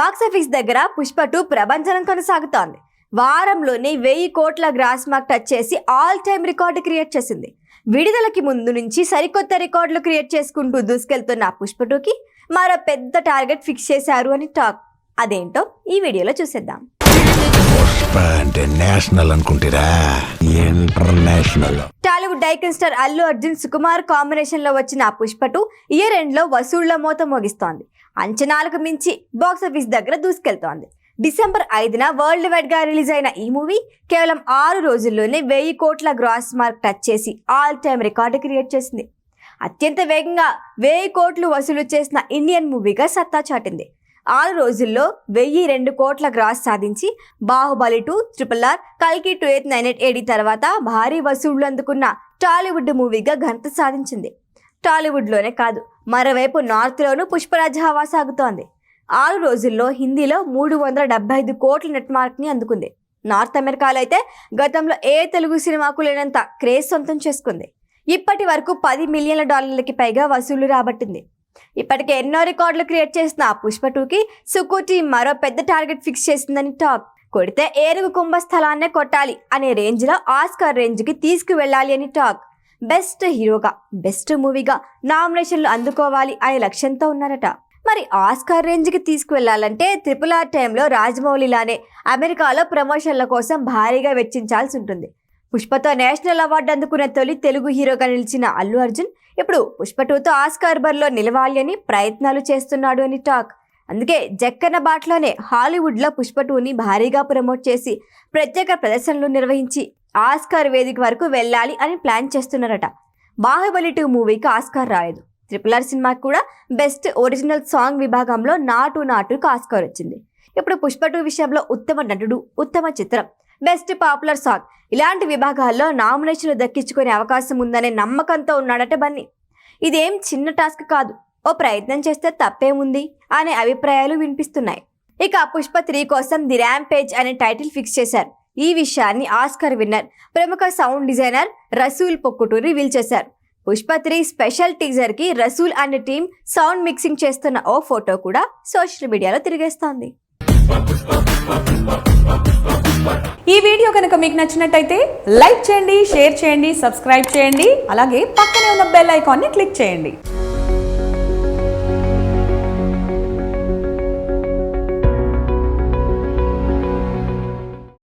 Box office దగ్గర పుష్ప 2 ప్రభంజనం కొనసాగుతోంది. వారంలోనే 1000 కోట్ల గ్రాస్ మార్క్ టచ్ చేసి ఆల్ టైమ్ రికార్డు క్రియేట్ చేసింది. విడుదలకి ముందు నుంచి సరికొత్త రికార్డులు క్రియేట్ చేసుకుంటూ దూసుకెళ్తున్న పుష్ప 2కి మరో పెద్ద టార్గెట్ ఫిక్స్ చేశారు అని టాక్. అదేంటో ఈ వీడియోలో చూసేద్దాం. Tollywood icon star Allu Arjun Sukumar combination లో వచ్చిన పుష్ప 2 ఇయర్ ఎండ్ లో వసూళ్ల మోత మోగిస్తోంది. అంచనాలకు మించి బాక్సాఫీస్ దగ్గర దూసుకెళ్తోంది. డిసెంబర్ 5న వరల్డ్ వైడ్ గా రిలీజ్ అయిన ఈ మూవీ కేవలం 6 రోజుల్లోనే 1000 కోట్ల గ్రాస్ మార్క్ టచ్ చేసి ఆల్ టైమ్ రికార్డు క్రియేట్ చేసింది. అత్యంత వేగంగా 1000 కోట్లు వసూలు చేసిన ఇండియన్ మూవీగా సత్తా చాటింది. 6 రోజుల్లో 1002 కోట్ల గ్రాస్ సాధించి బాహుబలి 2, RRR, కల్కి 2898 AD తర్వాత భారీ వసూళ్లు అందుకున్న టాలీవుడ్ మూవీగా ఘనత సాధించింది. టాలీవుడ్లోనే కాదు, మరోవైపు నార్త్లోనూ పుష్పరాజ్ హవా సాగుతోంది. 6 రోజుల్లో హిందీలో 375 కోట్ల నెట్ మార్క్ని అందుకుంది. నార్త్ అమెరికాలో అయితే గతంలో ఏ తెలుగు సినిమాకు లేనంత క్రేజ్ సొంతం చేసుకుంది. ఇప్పటి వరకు $10 మిలియన్ల పైగా వసూళ్లు రాబట్టింది. ఇప్పటికే ఎన్నో రికార్డులు క్రియేట్ చేసిన పుష్ప 2కి సుకు టీమ్ మరో పెద్ద టార్గెట్ ఫిక్స్ చేసిందని టాక్. కొడితే ఏనుగు కుంభస్థలాన్నే కొట్టాలి అనే రేంజ్లో ఆస్కార్ రేంజ్కి తీసుకువెళ్ళాలి అని టాక్. బెస్ట్ హీరోగా, బెస్ట్ మూవీగా నామినేషన్లు అందుకోవాలి అనే లక్ష్యంతో ఉన్నారట. మరి ఆస్కార్ రేంజ్కి తీసుకువెళ్లాలంటే RRR టైంలో రాజమౌళిలానే అమెరికాలో ప్రమోషన్ల కోసం భారీగా వెచ్చించాల్సి ఉంటుంది. పుష్పతో నేషనల్ అవార్డు అందుకున్న తొలి తెలుగు హీరోగా నిలిచిన అల్లు అర్జున్ ఇప్పుడు పుష్ప 2తో ఆస్కార్ బరిలో నిలవాలి అని ప్రయత్నాలు చేస్తున్నాడు అని టాక్. అందుకే జక్కన్న బాటలోనే హాలీవుడ్లో పుష్ప 2ని భారీగా ప్రమోట్ చేసి ప్రత్యేక ప్రదర్శనలు నిర్వహించి ఆస్కార్ వేదిక వరకు వెళ్ళాలి అని ప్లాన్ చేస్తున్నారట. బాహుబలి 2 మూవీకి ఆస్కార్ రాలేదు. RRR సినిమాకి కూడా బెస్ట్ ఒరిజినల్ సాంగ్ విభాగంలో నాటుకు ఆస్కార్ వచ్చింది. ఇప్పుడు పుష్ప 2 విషయంలో ఉత్తమ నటుడు, ఉత్తమ చిత్రం, బెస్ట్ పాపులర్ సాంగ్ ఇలాంటి విభాగాల్లో నామినేషన్లు దక్కించుకునే అవకాశం ఉందనే నమ్మకంతో ఉన్నాడట బన్నీ. ఇదేం చిన్న టాస్క్ కాదు, ఓ ప్రయత్నం చేస్తే తప్పేముంది అనే అభిప్రాయాలు వినిపిస్తున్నాయి. ఇక పుష్ప 3 కోసం ది ర్యాంపేజ్ అనే టైటిల్ ఫిక్స్ చేశారు. ఈ విషయాన్ని ఆస్కార్ విన్నర్, ప్రముఖ sound designer Resul Pookutty reveal చేశారు. పుష్ప 3 స్పెషల్ టీజర్ కి Resul and team sound mixing చేస్తున్న ఓ ఫోటో కూడా సోషల్ మీడియాలో తిరిగేస్తోంది. ఈ వీడియో కనుక మీకు నచ్చినట్టయితే లైక్ చేయండి, షేర్ చేయండి, సబ్స్క్రైబ్ చేయండి. అలాగే పక్కనే ఉన్న బెల్ ఐకాన్ని క్లిక్ చేయండి.